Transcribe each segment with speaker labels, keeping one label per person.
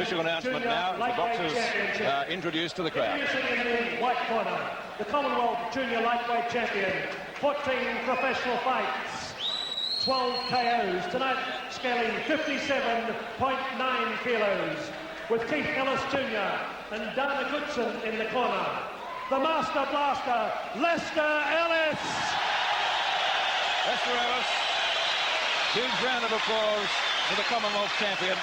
Speaker 1: official announcement now. The boxers introduced to the crowd.
Speaker 2: Introducing in the white corner, the Commonwealth Junior Lightweight Champion, 14 professional fights, 12 KOs. Tonight, scaling 57.9 kilos, with Keith Ellis Jr. and Dana Goodson in the corner. The Master Blaster, Lester Ellis.
Speaker 1: Lester Ellis. Huge round of applause for the Commonwealth champion.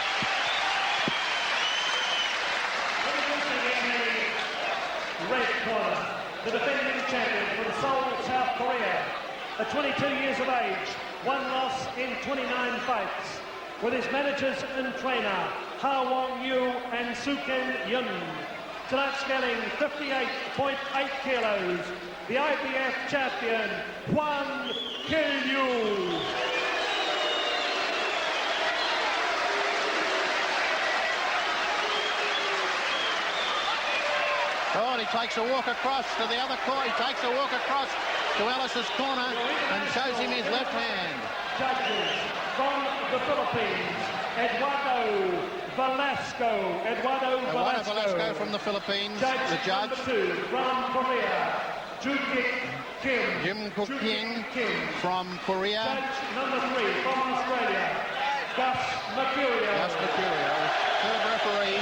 Speaker 2: Red corner, the defending champion from Seoul, South Korea, at 22 years of age, 1 loss in 29 fights, with his managers and trainer, Ha Wong Yu and Suken Yun. Tonight scaling 58.8 kilos, the IBF champion, Hwan Kil-yu.
Speaker 3: Oh, and he takes a walk across to the other corner. He takes a walk across to Ellis's corner and shows him his left hand.
Speaker 2: Judges from the Philippines, Eduardo Velasco.
Speaker 3: Eduardo Velasco from the Philippines, the judge.
Speaker 2: Number 2 from Korea,
Speaker 3: Jim Kook Kim from Korea.
Speaker 2: Judge number 3 from Australia, Gus Mercurio.
Speaker 3: Third referee.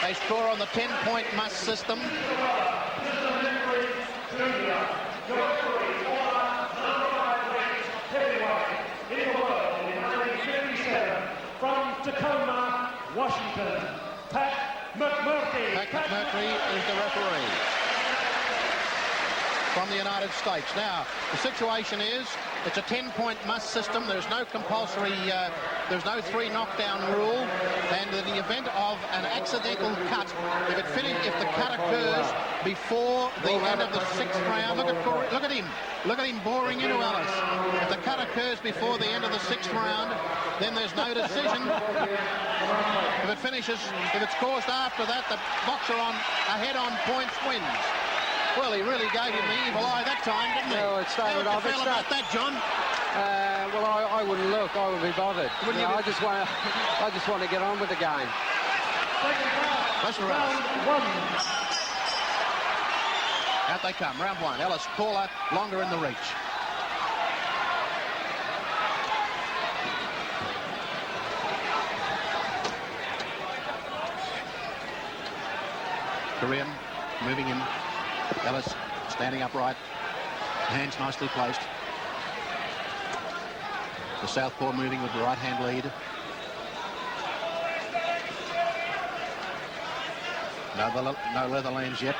Speaker 3: They score on the 10-point must system.
Speaker 2: From Tacoma, Washington, Pat McMurphy.
Speaker 3: Pat McMurphy is the referee from the United States. Now, the situation is, it's a 10-point must system. There's no compulsory, there's no 3 knockdown rule. And in the event of an accidental cut, if the cut occurs before the end of the 6th round, look at him boring into Ellis. If the cut occurs before the end of the 6th round, then there's no decision. If it's caused after that, the boxer ahead on points wins. Well, he really gave him the evil eye that time, didn't he?
Speaker 4: No, it started off.
Speaker 3: How do you feel about that, John?
Speaker 4: Well, I wouldn't look. I would be bothered. I just want to get on with the game.
Speaker 2: Round 1.
Speaker 3: Out they come, round 1. Ellis, caller, longer in the reach. Korean moving in. Ellis standing upright, hands nicely placed. The southpaw moving with the right hand lead. No leather lands yet.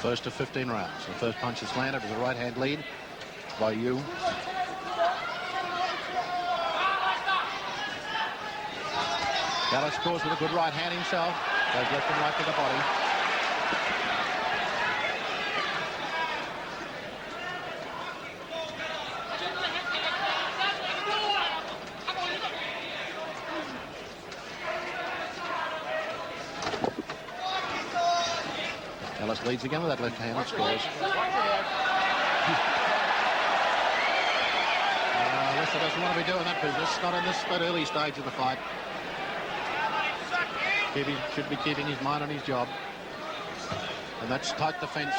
Speaker 3: First of 15 rounds. The first punch is landed with a right-hand lead by Yu. Ellis scores with a good right hand himself. Goes left and right to the body. Ellis leads again with that left hand and scores. Lester doesn't want to be doing that business, not in that early stage of the fight. He should be keeping his mind on his job. And that's tight defence,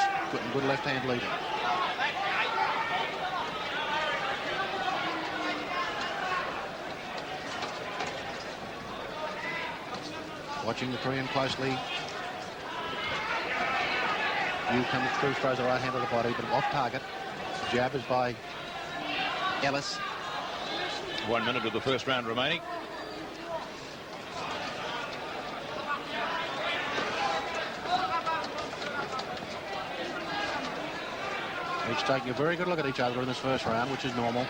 Speaker 3: good left hand leading. Watching the Korean closely. Yu comes through, throws a right hand to the body, but off target. Jab is by Ellis.
Speaker 1: 1 minute of the first round remaining.
Speaker 3: Each taking a very good look at each other in this first round, which is normal.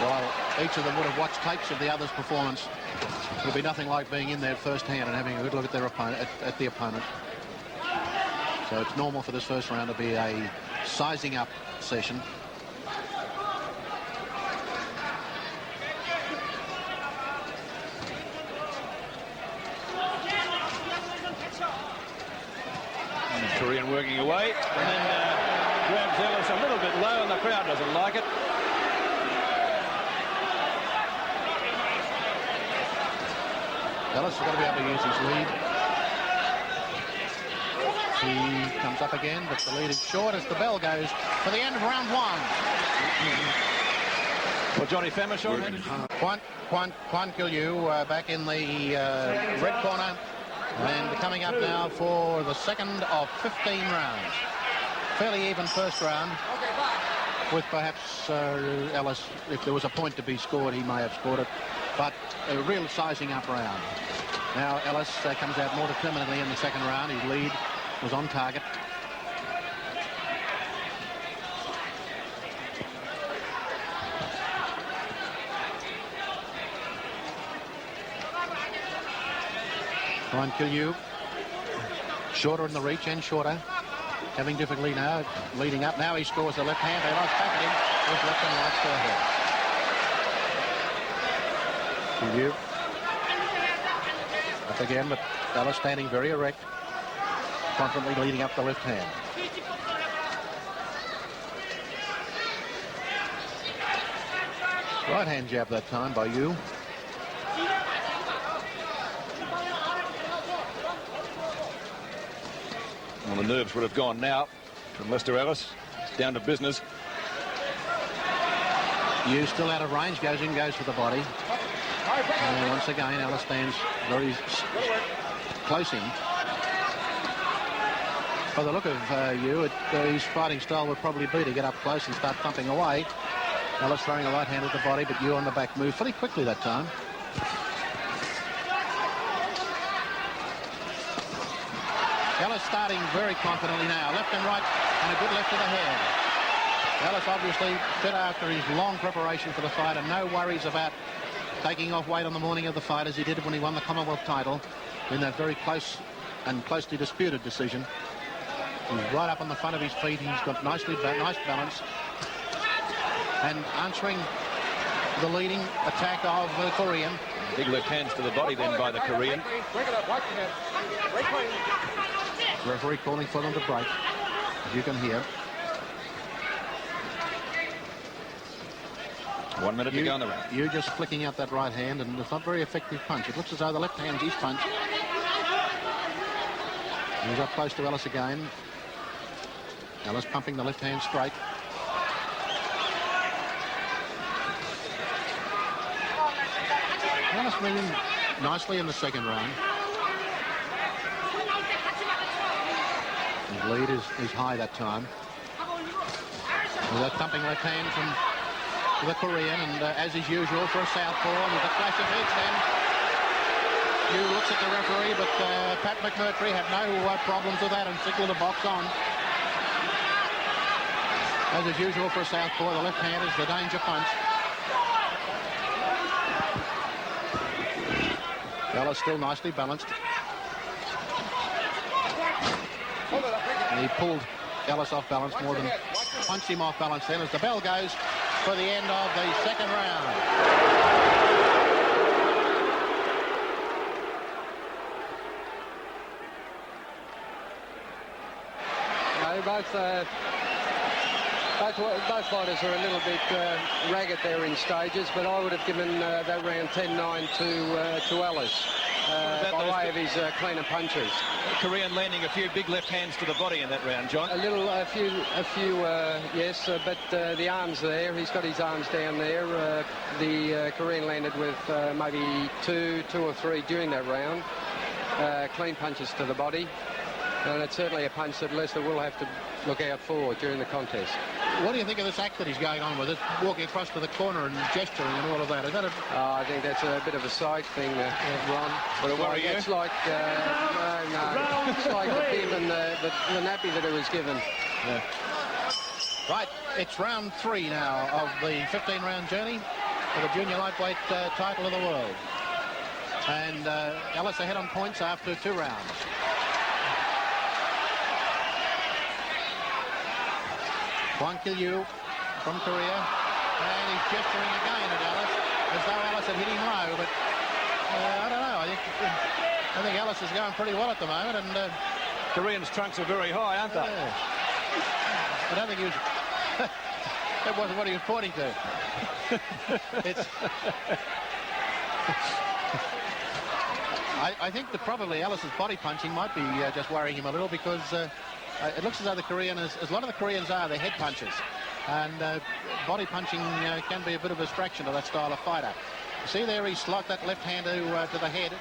Speaker 3: While each of them would have watched tapes of the other's performance It'll be nothing like being in there firsthand and having a good look at their opponent, at the opponent. So it's normal for this first round to be a sizing up session.
Speaker 1: Korean working away, and then grabs Ellis a little bit low, and the crowd doesn't like it.
Speaker 3: Ellis has got to be able to use his lead. He comes up again, but the lead is short as the bell goes for the end of round one.
Speaker 1: Well, Johnny Famishon.
Speaker 3: Kwan Kilyu back in the red corner, and coming up now for the second of 15 rounds. Fairly even first round, with perhaps Ellis, if there was a point to be scored, he may have scored it, but a real sizing up round. Now Ellis comes out more determinedly in the second round. His lead was on target. Kwan Kilyu, shorter in the reach and shorter, having difficulty now, leading up. Now he scores the left hand. They lost back at him with left and right still ahead. Kilyu up again, but Ellis standing very erect, confidently leading up the left hand. Right hand jab that time by Yu.
Speaker 1: Well, the nerves would have gone now from Lester Ellis. It's down to business.
Speaker 3: Yu still out of range, goes in, goes for the body. And once again, Ellis stands very close in. By the look of Yu, his fighting style would probably be to get up close and start thumping away. Ellis throwing a right hand at the body, but Yu on the back move pretty quickly that time. Ellis starting very confidently now, left and right, and a good left to the head. Ellis obviously fit after his long preparation for the fight, and no worries about taking off weight on the morning of the fight as he did when he won the Commonwealth title in that very close and closely disputed decision. He's right up on the front of his feet. He's got nice balance, and answering the leading attack of the Korean.
Speaker 1: Big left hands to the body then by the Korean.
Speaker 3: Referee calling for them to break, as you can hear.
Speaker 1: 1 minute to go on the round.
Speaker 3: Yu just flicking out that right hand, and it's not very effective punch. It looks as though the left hand's his punch. He's up close to Ellis again. Ellis pumping the left hand straight. Ellis moving nicely in the second round. His lead is high that time. With that thumping left hand from the Korean, and as is usual for a southpaw, with a flash of heads then. Yu looks at the referee, but Pat McMurtry had no problems with that and signalled the box on. As is usual for a southpaw, the left hand is the danger punch. Ellis still nicely balanced. And he pulled Ellis off balance more than punched him off balance then as the bell goes for the end of the second round.
Speaker 4: Both fighters are a little bit ragged there in stages, but I would have given that round 10-9 to Ellis by way of his cleaner punches.
Speaker 1: Korean landing a few big left hands to the body in that round, John.
Speaker 4: A few, yes, but the arms there, he's got his arms down there. The Korean landed with maybe two or three during that round. Clean punches to the body. And it's certainly a punch that Lester will have to look out for during the contest.
Speaker 3: What do you think of this act that he's going on with it, walking across to the corner and gesturing and all of that? Is that
Speaker 4: I think that's a bit of a side thing, Ron.
Speaker 1: Would it worry you?
Speaker 4: It's like, no. It's like the bib and the nappy that it was given.
Speaker 3: Yeah. Right, it's round 3 now of the 15-round journey for the junior lightweight title of the world. And Ellis ahead on points after 2 rounds. Kwon Kil-yew from Korea. And he's gesturing again at Ellis, as though Ellis had hit him low. But I don't know. I think Ellis is going pretty well at the moment. And
Speaker 1: Koreans' trunks are very high, aren't they?
Speaker 3: I don't think he was... That wasn't what he was pointing to. It's... I think that probably Ellis's body punching might be just worrying him a little, because it looks as though the Korean, as a lot of the Koreans are, they're head punchers. And body punching can be a bit of a distraction to that style of fighter. You see there, he slogged that left hand to the head.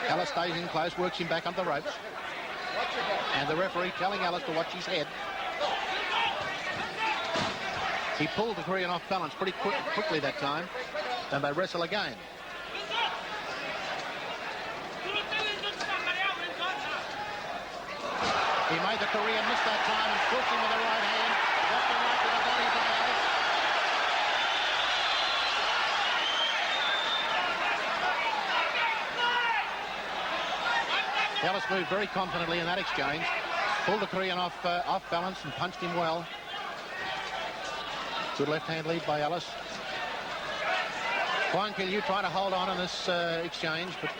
Speaker 3: Ellis stays in close, works him back on the ropes. And the referee telling Ellis to watch his head. He pulled the Korean off balance pretty quickly that time, and they wrestle again. He made the Korean miss that time and pushed him with the right hand. Left and right to the body by Ellis. Ellis moved very confidently in that exchange. Pulled the Korean off balance and punched him well. Good left hand lead by Ellis. Kwon Kil-yew trying to hold on in this exchange, but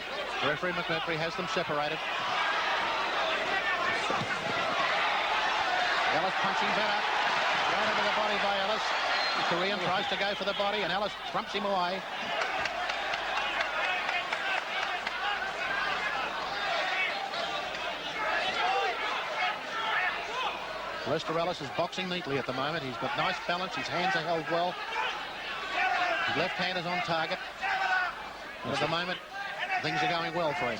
Speaker 3: referee McMurtry has them separated. Ellis punching better. Right into the body by Ellis. The Korean tries to go for the body, and Ellis trumps him away. Lester Ellis is boxing neatly at the moment. He's got nice balance. His hands are held well. His left hand is on target. And at the moment, things are going well for him.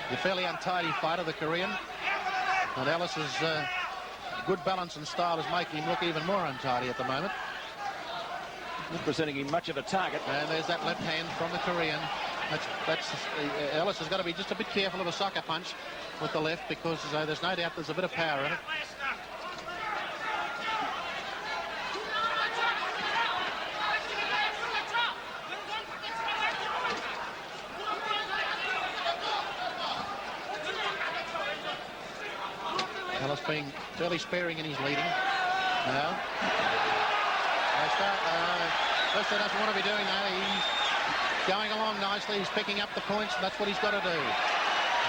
Speaker 3: The fairly untidy fighter, the Korean. And Ellis's good balance and style is making him look even more untidy at the moment.
Speaker 1: Not presenting him much of a target.
Speaker 3: And there's that left hand from the Korean. Ellis has got to be just a bit careful of a sucker punch with the left, because there's no doubt there's a bit of power in it. Ellis being fairly sparing in his leading. Now, Lester doesn't want to be doing that. He's going along nicely. He's picking up the points, and that's what he's got to do.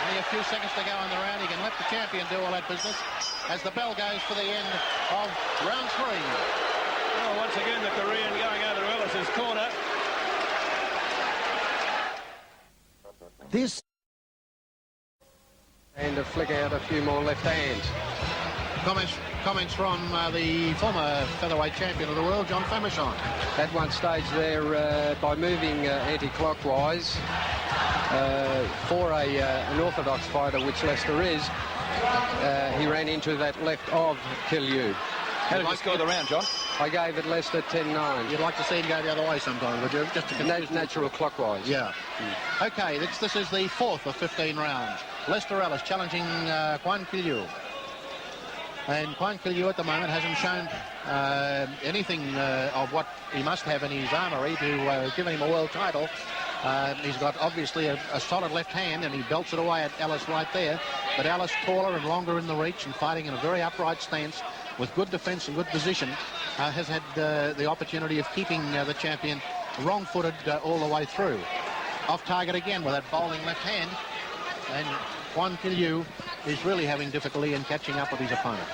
Speaker 3: Only a few seconds to go in the round. He can let the champion do all that business as the bell goes for the end of round 3.
Speaker 1: Well, once again, the Korean going over to Ellis's corner.
Speaker 5: This
Speaker 4: And to flick out a few more left hands.
Speaker 3: Comments from the former featherweight champion of the world, John Famechon.
Speaker 4: At one stage there, by moving anti-clockwise for an orthodox fighter, which Lester is, he ran into that left of Kil-yew.
Speaker 1: How did you score the round, John?
Speaker 4: I gave it Lester 10-9.
Speaker 3: You'd like to see him go the other way sometime, would you? Just to
Speaker 4: Natural clockwise.
Speaker 3: Yeah. Okay, this is the 4th of 15 rounds. Lester Ellis challenging Kwon Kil-yew. And Kwon Kil-yew at the moment hasn't shown anything of what he must have in his armoury to give him a world title. He's got obviously a solid left hand, and he belts it away at Ellis right there. But Ellis, taller and longer in the reach and fighting in a very upright stance with good defence and good position, has had the opportunity of keeping the champion wrong-footed all the way through. Off target again with that bowling left hand, and Kwon Kil-yew is really having difficulty in catching up with his opponent.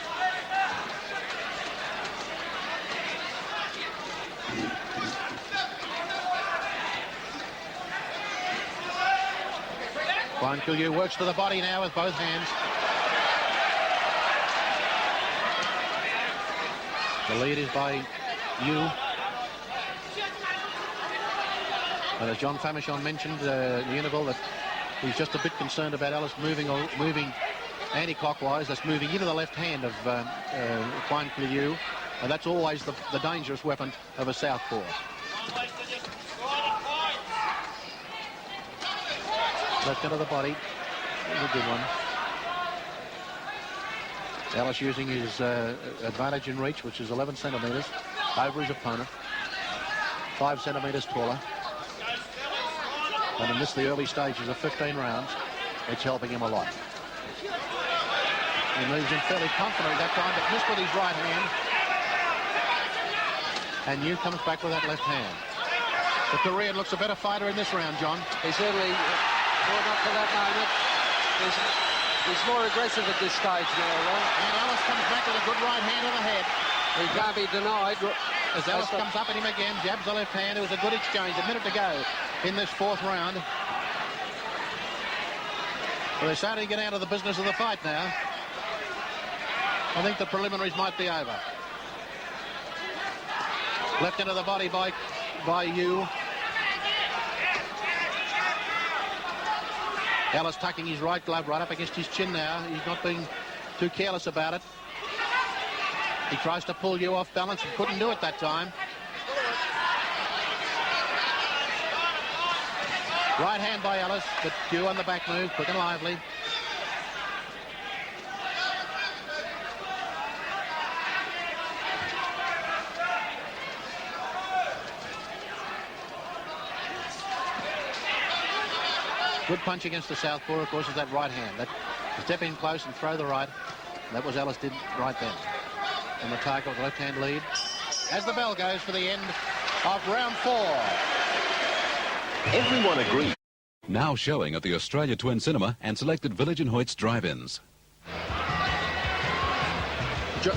Speaker 3: Kwon Kil-yew works to the body now with both hands. The lead is by Yu. And as John Famechon mentioned in the interval, that he's just a bit concerned about Ellis moving anti-clockwise. That's moving into the left hand of Kwon Kil-yew, and that's always the dangerous weapon of a southpaw. Left into the body. A good one. Ellis using his advantage in reach, which is 11 centimetres over his opponent. 5 centimetres taller. And in this, the early stages of 15 rounds, it's helping him a lot. He moves in fairly confidently that time, but missed with his right hand. And New comes back with that left hand. The Korean looks a better fighter in this round, John.
Speaker 4: He certainly brought up for that moment. He's more aggressive at this stage now, Ron.
Speaker 3: And Ellis comes back with a good right hand to the head.
Speaker 4: He can't be denied.
Speaker 3: As Ellis comes up at him again, jabs the left hand. It was a good exchange. A minute to go in this 4th round. Well, they're starting to get out of the business of the fight now. I think the preliminaries might be over. Left into the body by Yu. Ellis tucking his right glove right up against his chin now. He's not being too careless about it. He tries to pull Yu off balance and couldn't do it that time. Right hand by Ellis, but Yu on the back move, quick and lively. Good punch against the southpaw, of course, is that right hand. That step in close and throw the right. That was Ellis did right then. And the target with left-hand lead. As the bell goes for the end of round 4.
Speaker 5: Everyone agrees. Now showing at the Australia Twin Cinema and selected Village and Hoyt's drive-ins.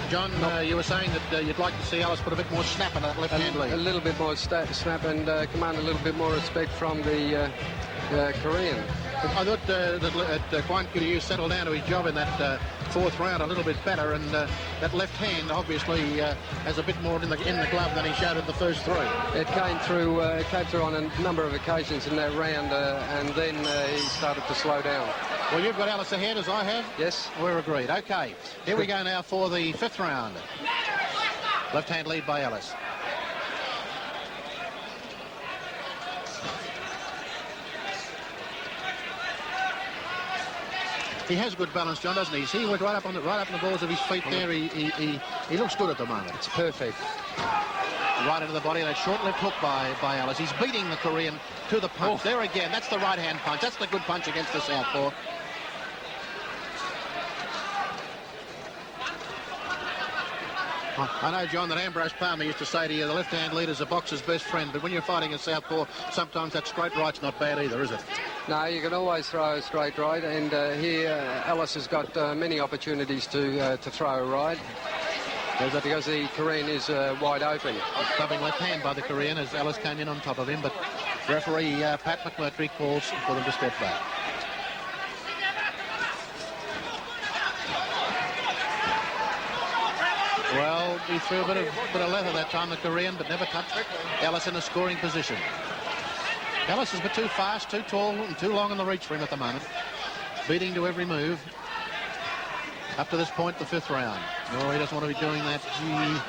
Speaker 3: John, you were saying that you'd like to see Ellis put a bit more snap in that left-hand lead.
Speaker 4: A little bit more snap and command a little bit more respect from the Korean.
Speaker 3: I thought that Kwan Kyu settled down to his job in that 4th round a little bit better, and that left hand obviously has a bit more in the glove than he showed at the first 3.
Speaker 4: It came through on a number of occasions in that round, and then he started to slow down.
Speaker 3: Well, you've got Ellis ahead, as I have.
Speaker 4: Yes.
Speaker 3: We're agreed. Okay, here we go now for the 5th round. Left-hand lead by Ellis. He has good balance, John, doesn't he? See, he went right up on the balls of his feet there. He looks good at the moment.
Speaker 4: It's perfect.
Speaker 3: Right into the body, that short left hook by Ellis. He's beating the Korean to the punch. There again, that's the right-hand punch. That's the good punch against the southpaw. I know, John, that Ambrose Palmer used to say to you, the left-hand lead is a boxer's best friend, but when you're fighting a southpaw, sometimes that straight right's not bad either, is it?
Speaker 4: No, you can always throw a straight right, and here Ellis has got many opportunities to throw a right because the Korean is wide open.
Speaker 3: Clubbing left hand by the Korean as Ellis came in on top of him, but referee Pat McMurtry calls for them to step back. Well, he threw a bit of leather that time, the Korean, but never touched Ellis in a scoring position. Ellis is a bit too fast, too tall, and too long in the reach for him at the moment. Beating to every move. Up to this point, the 5th round. No, he doesn't want to be doing that. Gee.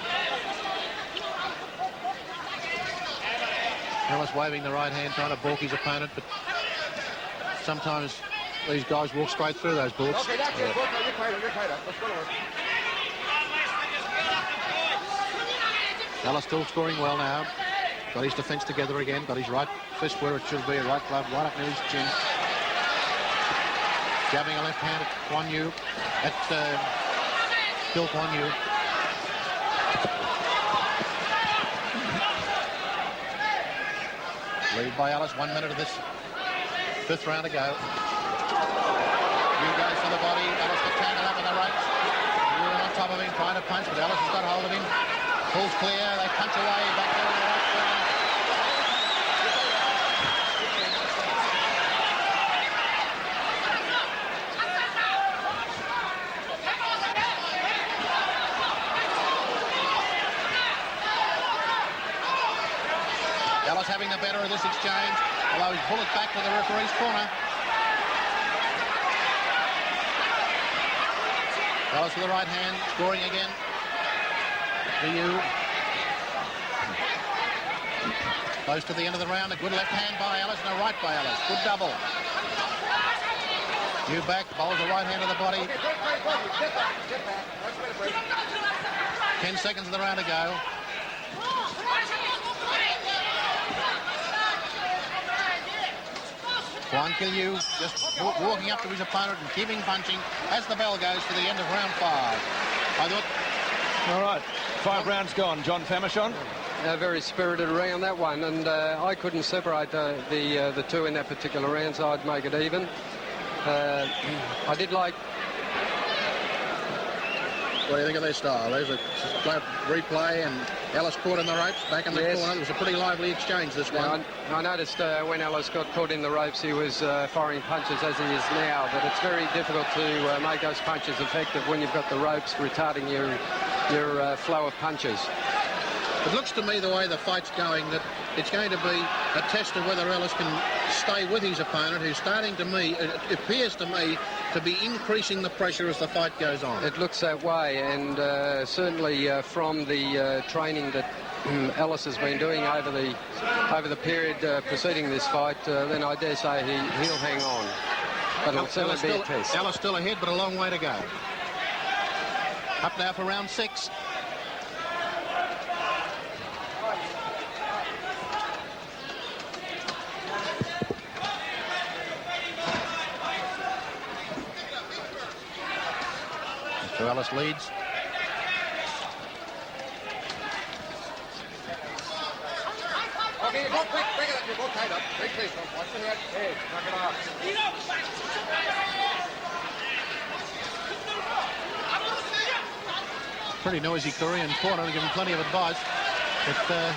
Speaker 3: Ellis waving the right hand, trying to balk his opponent, but sometimes these guys walk straight through those balks.
Speaker 6: Okay, that's it. Let's go.
Speaker 3: Ellis still scoring well now. Got his defence together again. Got his right fist where it should be. Right glove right up near his chin. Jabbing a left hand at Kwan Yu. At Phil Kwan Yu. Lead by Ellis. 1 minute of this 5th round to go. Yu goes for the body. Ellis gets tangled up in the ropes. Yu on top of him trying to punch, but Ellis has got hold of him. Pulls clear, they punch away back there in the right corner. Ellis having the better of this exchange, although he's pulled it back to the referee's corner. Ellis with the right hand, scoring again. Yu. Close to the end of the round. A good left hand by Ellis and a right by Ellis. Good double. Yu back, bowls the right hand to the body. 10 seconds of the round to go. Juan Killiu just walking up to his opponent and keeping punching as the bell goes for the end of round 5. I thought...
Speaker 1: All right, 5 rounds gone. John Famechon.
Speaker 4: A very spirited round, that one, and I couldn't separate the two in that particular round, so I'd make it even. I did like...
Speaker 3: What do you think of their style? There's a replay, and Ellis caught in the ropes back in the corner. It was a pretty lively exchange, this one.
Speaker 4: I noticed when Ellis got caught in the ropes, he was firing punches as he is now, but it's very difficult to make those punches effective when you've got the ropes retarding your flow of punches.
Speaker 3: It looks to me, the way the fight's going, that it's going to be a test of whether Ellis can stay with his opponent, who's starting to me, it appears to me, to be increasing the pressure as the fight goes on.
Speaker 4: It looks that way, and certainly from the training that Ellis has been doing over the period preceding this fight, then I dare say he'll hang on. But it'll certainly be a test.
Speaker 3: Ellis still ahead, but a long way to go. Up now for round 6. So Ellis leads.
Speaker 6: Okay, you go quick, break it up. You go tied up. Break place. Watch the head. Hey, knock it off.
Speaker 3: Pretty noisy Korean corner, giving plenty of advice. But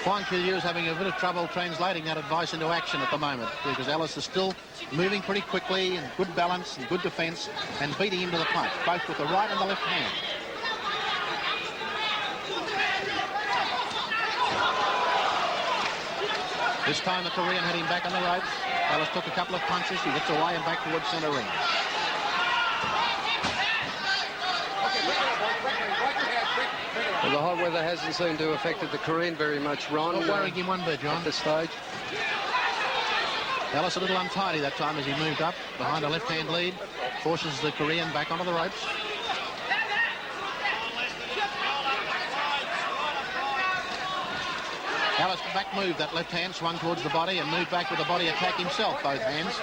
Speaker 3: Juan Killiu is having a bit of trouble translating that advice into action at the moment, because Ellis is still moving pretty quickly and good balance and good defence and beating him to the punch, both with the right and the left hand. This time the Korean had him back on the ropes. Ellis took a couple of punches. He gets away and back towards centre ring.
Speaker 4: Well, the hot weather hasn't seemed to have affected the Korean very much, Ron.
Speaker 3: Not worrying him one bit, John.
Speaker 4: At this stage.
Speaker 3: Ellis a little untidy that time as he moved up behind a left-hand lead. Forces the Korean back onto the ropes. Ellis back moved that left hand, swung towards the body and moved back with the body attack himself, both hands.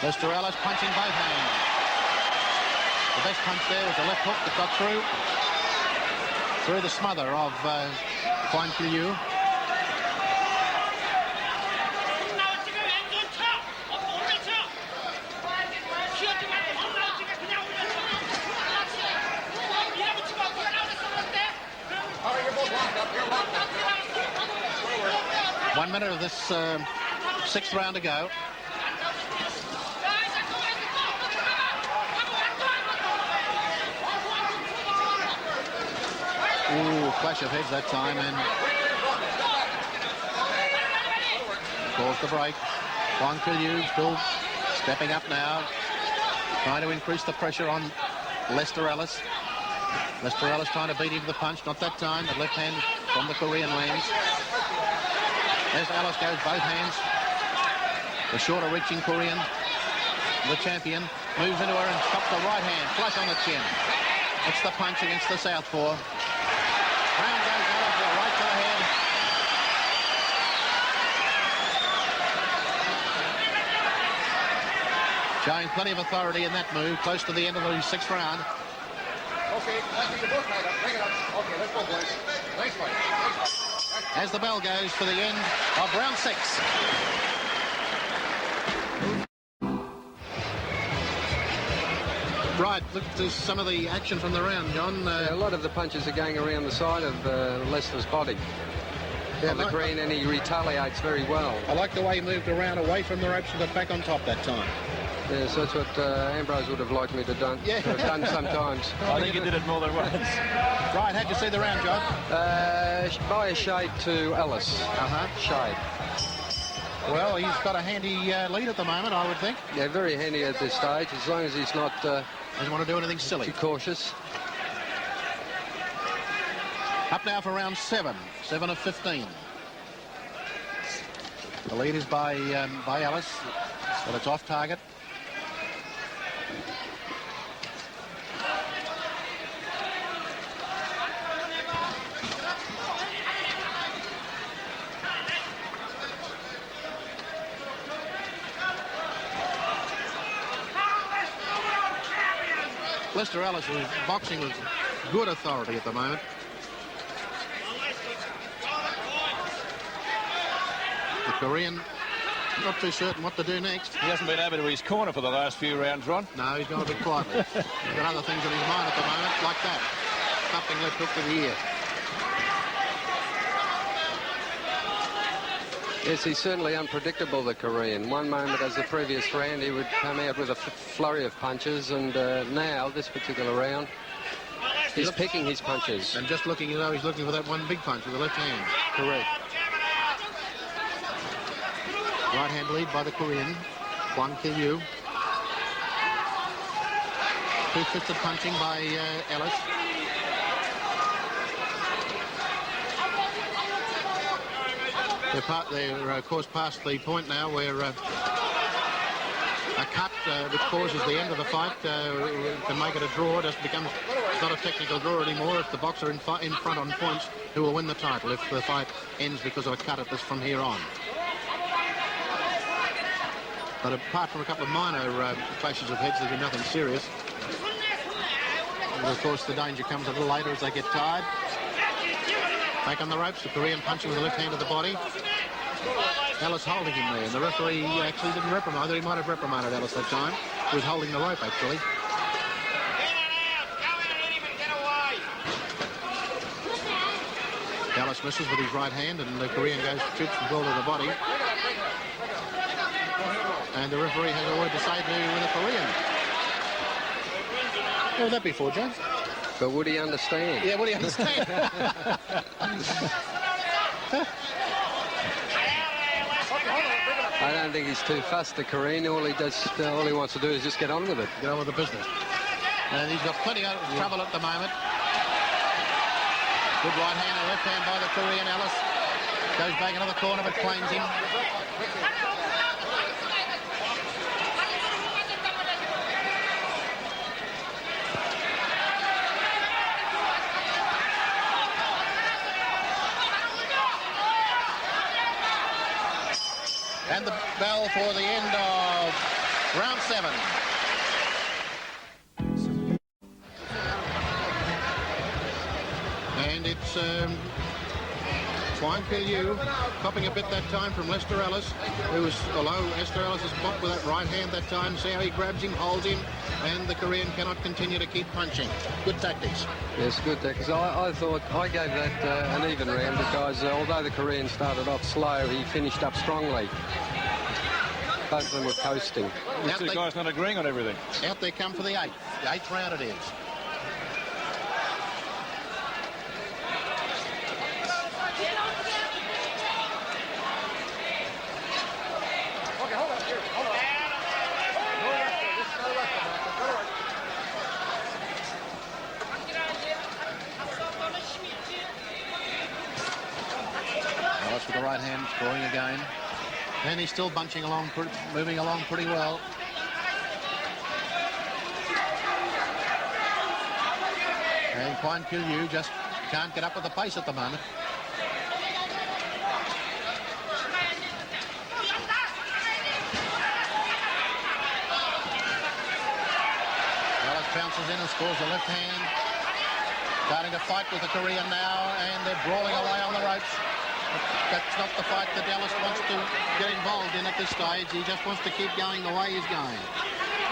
Speaker 3: Lester Ellis punching both hands. The best punch there was a left hook that got through the smother of Juan Killiu. One minute of this 6th round to go. Ooh, clash of heads that time, and calls the break. Juan Killiu still stepping up now, trying to increase the pressure on Lester Ellis. Lester Ellis trying to beat him to the punch, not that time. The left hand from the Korean lands. As Ellis goes both hands. The shorter reaching Korean, the champion, moves into her and stops the right hand, flush on the chin. It's the punch against the southpaw. Round goes Ellis, right to the head. Showing plenty of authority in that move, close to the end of the 6th round.
Speaker 6: Okay, I think you're both tied up. Bring it up. Okay, let's go, boys. Nice fight.
Speaker 3: As the bell goes for the end of round 6. Right, look to some of the action from the round, John.
Speaker 4: A lot of the punches are going around the side of Lester's body. On the green, and he retaliates very well.
Speaker 3: I like the way he moved around away from the ropes and got back on top that time.
Speaker 4: Yes, that's what Ambrose would have liked me to have done sometimes.
Speaker 1: I think he did it more than once.
Speaker 3: Right, how'd you see the round, John?
Speaker 4: By a shade to Ellis. Shade.
Speaker 3: Well, he's got a handy lead at the moment, I would think.
Speaker 4: Yeah, very handy at this stage, as long as he's not
Speaker 3: doesn't want to do anything silly.
Speaker 4: Too cautious.
Speaker 3: Up now for round 7. 7 of 15. The lead is by Ellis, but it's off target. Lester Ellis is boxing with good authority at the moment. The Korean not too certain what to do next.
Speaker 1: He hasn't been over to his corner for the last few rounds, Ron.
Speaker 3: No, he's gone a bit quietly. He's got other things on his mind at the moment, like that. Something left hook to the ear.
Speaker 4: Yes, he's certainly unpredictable, the Korean. One moment, as the previous round, he would come out with a flurry of punches, and now, this particular round, he's picking his punches.
Speaker 3: And just looking, he's looking for that one big punch with the left hand.
Speaker 4: Correct.
Speaker 3: Right hand lead by the Korean, Kwon Kil-yu. Two-fisted punching by Ellis. They're of course, past the point now where a cut which causes the end of the fight can make it a draw. It's not a technical draw anymore. It's the boxer in front on points who will win the title if the fight ends because of a cut at this from here on. But apart from a couple of minor clashes of heads, there's been nothing serious. And of course, the danger comes a little later as they get tired. Back on the ropes, the Korean punching with the left hand to the body. Ellis holding him there, and the referee actually didn't reprimand. He might have reprimanded Ellis that time. He was holding the rope, actually. Ellis misses with his right hand, and the Korean shoots the ball to the body. And the referee has a word to say to the Korean. What would that be for, John?
Speaker 4: But would he understand?
Speaker 3: Yeah, would he understand?
Speaker 4: I don't think he's too fussed, the Korean. All he wants to do is just get on with it.
Speaker 3: Get on with the business. And he's got plenty of trouble at the moment. Good right hand and left hand by the Korean. Ellis goes back into the corner but claims him. And the bell for the end of round 7. And it's Kwon Kil-yu copping a bit that time from Lester Ellis, although Lester Ellis is blocked with that right hand that time. See how he grabs him, holds him, and the Korean cannot continue to keep punching. Good tactics.
Speaker 4: Yes, good tactics. I thought I gave that an even round because although the Korean started off slow, he finished up strongly. Both of them were coasting.
Speaker 1: The two guys not agreeing on everything.
Speaker 3: Out they come for the 8th. The 8th round it is. Ellis with the right hand, scoring again. And he's still bunching along, moving along pretty well. And Kwon Kil-yu just can't get up with the pace at the moment. Ellis bounces in and scores a left hand. Starting to fight with the Korean now, and they're brawling away on the ropes. That's not the fight that Ellis wants to get involved in at this stage. He just wants to keep going the way he's going.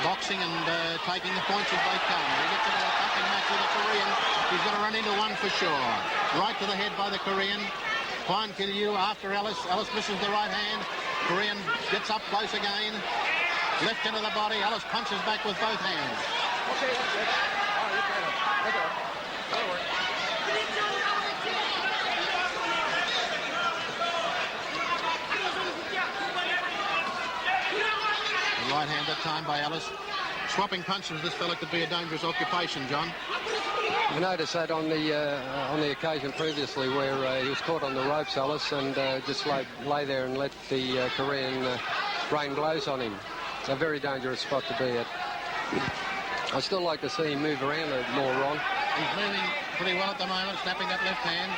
Speaker 3: Boxing and taking the points as they come. He gets into a fucking match with the Korean. He's going to run into one for sure. Right to the head by the Korean. Kwon Kil-yu after Ellis. Ellis misses the right hand. Korean gets up close again. Left into the body. Ellis punches back with both hands.
Speaker 6: Okay, that's it. All right, you got it. That'll work.
Speaker 3: Right hand that time by Ellis. Swapping punches, this fella could be a dangerous occupation, John.
Speaker 4: You noticed that on the occasion previously where he was caught on the ropes, Ellis, and just lay there and let the Korean rain blows on him. It's a very dangerous spot to be at. I'd still like to see him move around a bit more, Ron.
Speaker 3: He's moving pretty well at the moment, snapping that left hand.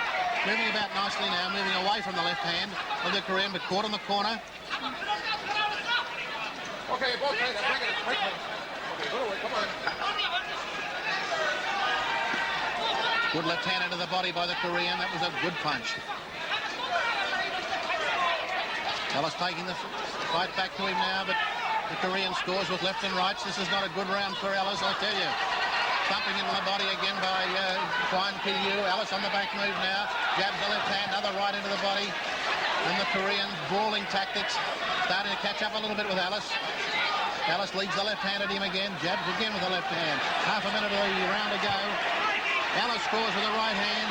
Speaker 3: Moving about nicely now, moving away from the left hand of the Korean, but caught on the corner.
Speaker 6: Okay, both hands. Bring it.
Speaker 3: Good left hand into the body by the Korean. That was a good punch. Ellis taking the fight back to him now, but the Korean scores with left and rights. This is not a good round for Ellis, I tell you. Thumping into the body again by Kwan Kilyu. Ellis on the back move now. Jabs the left hand, other right into the body. And the Korean brawling tactics starting to catch up a little bit with Ellis. Ellis leads the left hand at him again. Jabs again with the left hand. Half a minute of the round to go. Ellis scores with the right hand.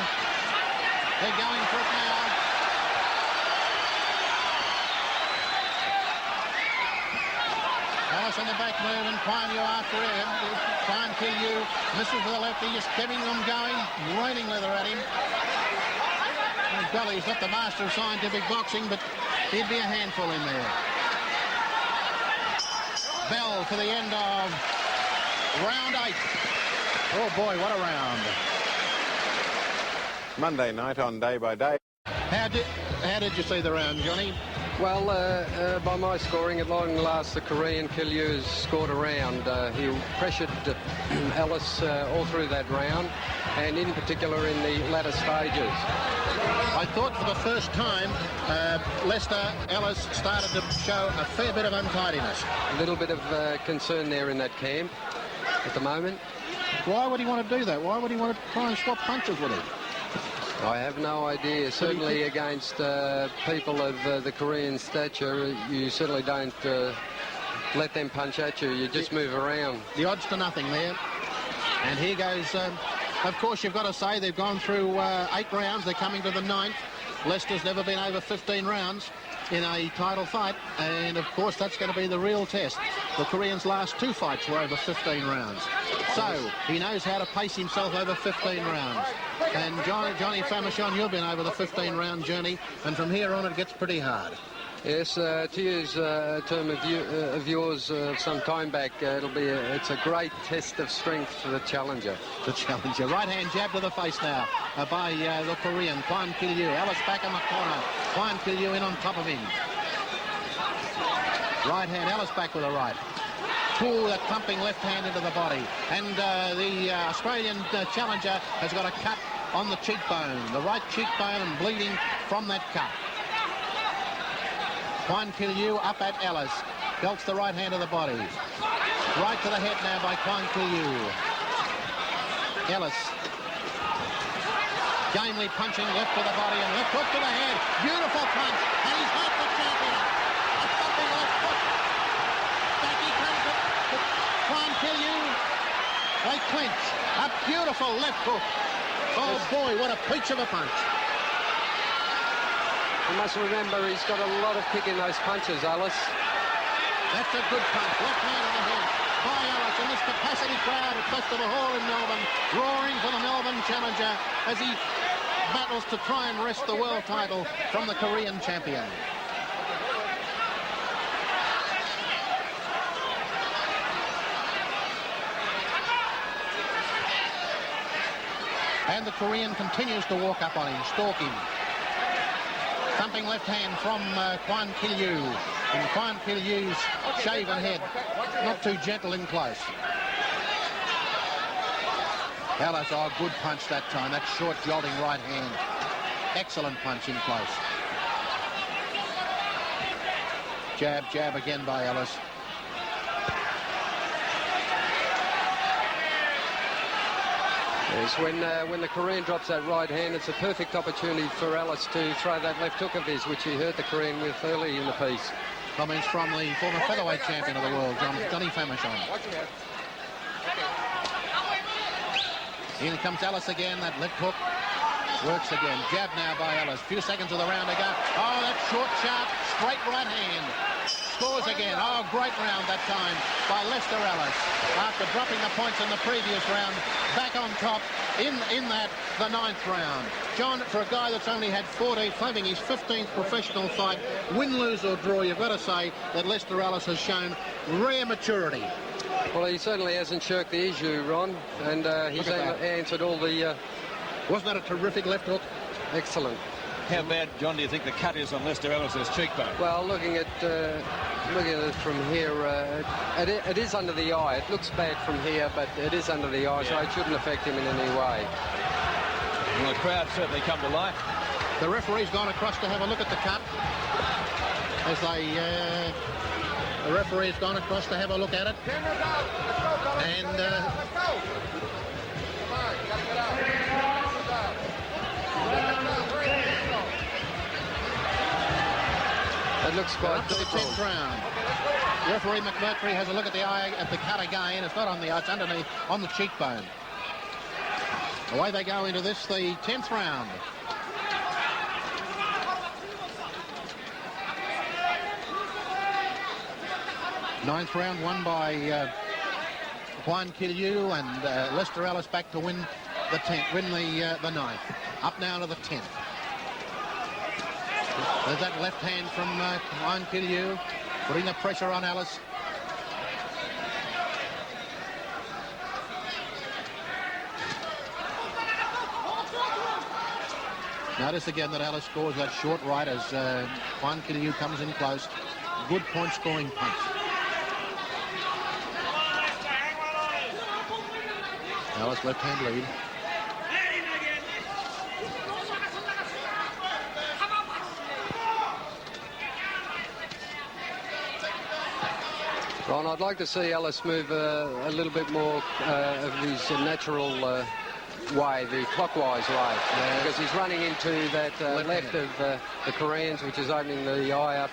Speaker 3: They're going for it now. Ellis on the back move and Kwan Yu after him. Kwan Kilyu misses with the lefty, just keeping them going. Raining leather at him. Well, he's not the master of scientific boxing, but he'd be a handful in there. Bell for the end of round 8.
Speaker 7: Oh boy, what a round. Monday night on Day by Day.
Speaker 3: How did you see the round, Johnny?
Speaker 4: Well, by my scoring, at long last, the Korean Kilyu scored a round. He pressured Ellis all through that round, and in particular in the latter stages.
Speaker 3: I thought for the first time, Lester Ellis started to show a fair bit of untidiness.
Speaker 4: A little bit of concern there in that camp at the moment.
Speaker 3: Why would he want to do that? Why would he want to try and swap punches with him?
Speaker 4: I have no idea. Certainly against people of the Korean stature, you certainly don't let them punch at you. You just move around.
Speaker 3: The odds to nothing there. And here goes, of course, you've got to say they've gone through 8 rounds. They're coming to the 9th. Lester's never been over 15 rounds in a title fight. And, of course, that's going to be the real test. The Korean's last 2 fights were over 15 rounds. So he knows how to pace himself over 15 rounds. And Johnny Famechon, you've been over the 15-round journey, and from here on it gets pretty hard.
Speaker 4: Yes, to use a term of yours some time back, it's a great test of strength for the challenger.
Speaker 3: The challenger. Right hand jab to the face now by the Korean, Kwan Kilyu. Ellis back in the corner. Kwan Kilyu in on top of him. Right hand, Ellis back with a right. Pull that thumping left hand into the body. And the Australian challenger has got a cut on the cheekbone. The right cheekbone and bleeding from that cut. Kwan Kilyu up at Ellis. Belts the right hand of the body. Right to the head now by Kwan Kilyu. Ellis. Gamely punching left to the body and left hook to the head. Beautiful punch. And he's got the champion. A thumping left hook. Back he comes to Kwan Kilyu. They clinch. A beautiful left hook. Oh boy, what a peach of a punch.
Speaker 4: You must remember he's got a lot of kick in those punches, Ellis.
Speaker 3: That's a good punch. Left hand on the head by Ellis in this capacity crowd at Festival Hall in Melbourne, roaring for the Melbourne challenger as he battles to try and wrest the world title from the Korean champion. And the Korean continues to walk up on him, stalk him. Thumping left hand from Kwan Kilyu. And Kwan Kilyu's shaven head, not too gentle in close. Ellis, oh, good punch that time. That short, jolting right hand. Excellent punch in close. Jab, jab again by Ellis.
Speaker 4: Yes, when the Korean drops that right hand, it's a perfect opportunity for Ellis to throw that left hook of his, which he hurt the Korean with early in the piece.
Speaker 3: Comments from the former featherweight champion of the world, Johnny Famechon. Here comes Ellis again, that left hook works again. Jab now by Ellis. Few seconds of the round to go. Oh, that short, sharp, straight right hand. Scores again. Oh, great round that time by Lester Ellis. After dropping the points in the previous round, back on top in the 9th round. John, for a guy that's only had 14, having his 15th professional fight, win, lose or draw, you've got to say that Lester Ellis has shown rare maturity.
Speaker 4: Well, he certainly hasn't shirked the issue, Ron, and he's answered all the...
Speaker 3: Wasn't that a terrific left hook?
Speaker 4: Excellent.
Speaker 1: How bad, John, do you think the cut is on Lester Ellis's cheekbone?
Speaker 4: Well, looking at looking at it from here, it is under the eye. It looks bad from here, but it is under the eye, so it shouldn't affect him in any way.
Speaker 1: Well, the crowd certainly come to life.
Speaker 3: The referee's gone across to have a look at the cut. As the referee's gone across to have a look at it.
Speaker 6: Cameras out. Let's go, fellas.
Speaker 3: And
Speaker 6: Let's go. Come on, you gotta get out. Cameras out.
Speaker 4: It looks quite
Speaker 3: up to the 10th round. Referee McMurtry has a look at the eye, at the cut again. It's not on the eye, it's underneath, on the cheekbone. Away they go into this, the 10th round. Ninth round won by Juan Killiu, and Lester Ellis back to win the 10th, win the ninth. Up now to the 10th. There's that left hand from Juan Killiu, putting the pressure on Ellis. Notice again that Ellis scores that short right as Juan Killiu comes in close. Good point scoring punch. Ellis left hand lead.
Speaker 4: Ron, I'd like to see Ellis move a little bit more of his natural way, the clockwise way, because he's running into that left of the Koreans, which is opening the eye up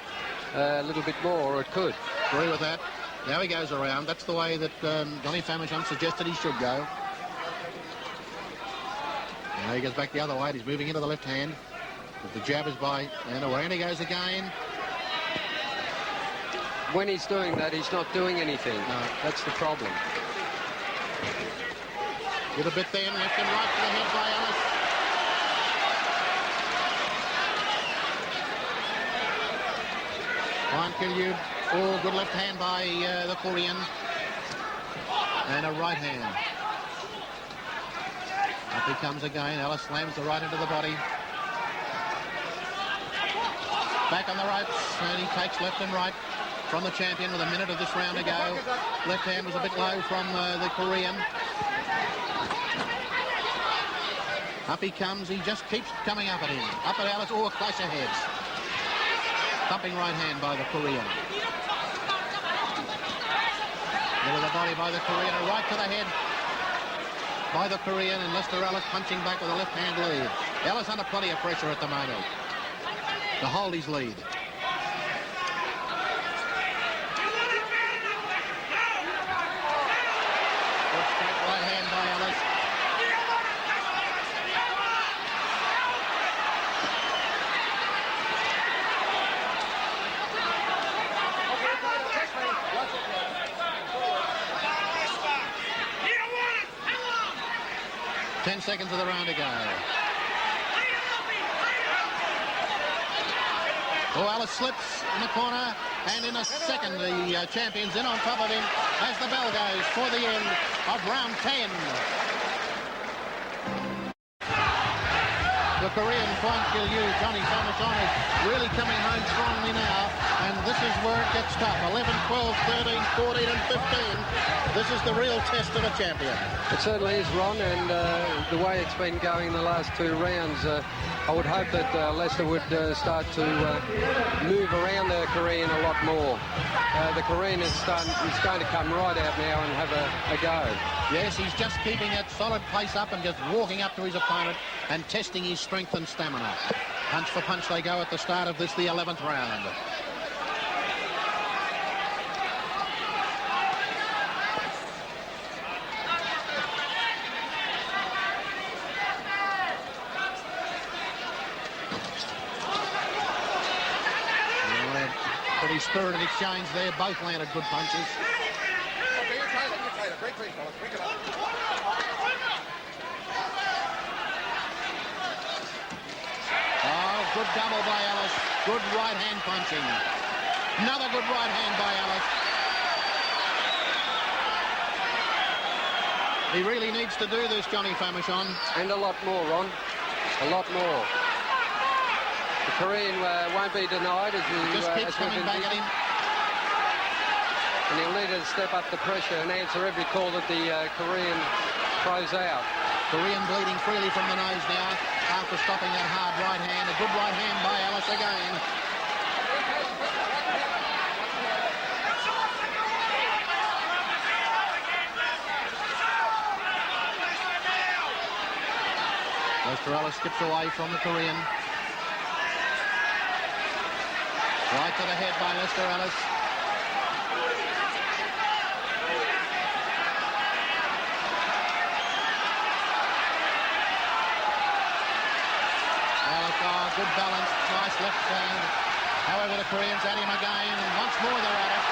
Speaker 4: a little bit more, or it could.
Speaker 3: Agree with that. Now he goes around. That's the way that Johnny Famechon suggested he should go. Now he goes back the other way. He's moving into the left hand. But the jab is by, and around he goes again.
Speaker 4: When he's doing that, he's not doing anything.
Speaker 3: No.
Speaker 4: That's the problem.
Speaker 3: Good a bit then, left and right to the head by Ellis. Juan Killiu, oh, good left hand by the Korean. And a right hand. Up he comes again. Ellis slams the right into the body. Back on the ropes, and he takes left and right from the champion with a minute of this round to go. Left hand was a bit low from the Korean. Up he comes, he just keeps coming up at him. Up at Ellis, oh, a clash of heads. Thumping right hand by the Korean. Middle of the body by the Korean, a right to the head by the Korean, and Lester Ellis punching back with a left hand lead. Ellis under plenty of pressure at the moment to hold his lead. Good straight right hand by Ellis.
Speaker 6: Watch it,
Speaker 3: 10 seconds of the round to go. Oh, Ellis slips in the corner, and in a second the champion's in on top of him as the bell goes for the end of round 10. The Korean Juan Killiu, Johnny Famechon, is really coming home strongly now, and this is where it gets tough. 11, 12, 13, 14 and 15. This is the real test of a champion.
Speaker 4: It certainly is, Ron, and the way it's been going in the last two rounds, I would hope that Lester would start to move around the Korean a lot more. The Korean is going to come right out now and have a go.
Speaker 3: Yes, he's just keeping that solid pace up and just walking up to his opponent and testing his strength and stamina. Punch for punch they go at the start of this, the 11th round. Pretty spirited exchange there. Both landed good punches.
Speaker 6: Okay, you're tighter. Break free, fellas. Break it up.
Speaker 3: Oh, good double by Ellis. Good right hand punching. Another good right hand by Ellis. He really needs to do this, Johnny Famechon.
Speaker 4: And a lot more, Ron. A lot more. The Korean won't be denied as
Speaker 3: Just keeps coming back at him.
Speaker 4: and he'll need to step up the pressure and answer every call that the Korean throws out.
Speaker 3: Korean bleeding freely from the nose now after stopping that hard right hand. A good right hand by Ellis again. Lester Ellis skips away from the Korean. Right to the head by Lester Ellis. Good balance, nice left hand. However, the Koreans at him again, and once more they're at it.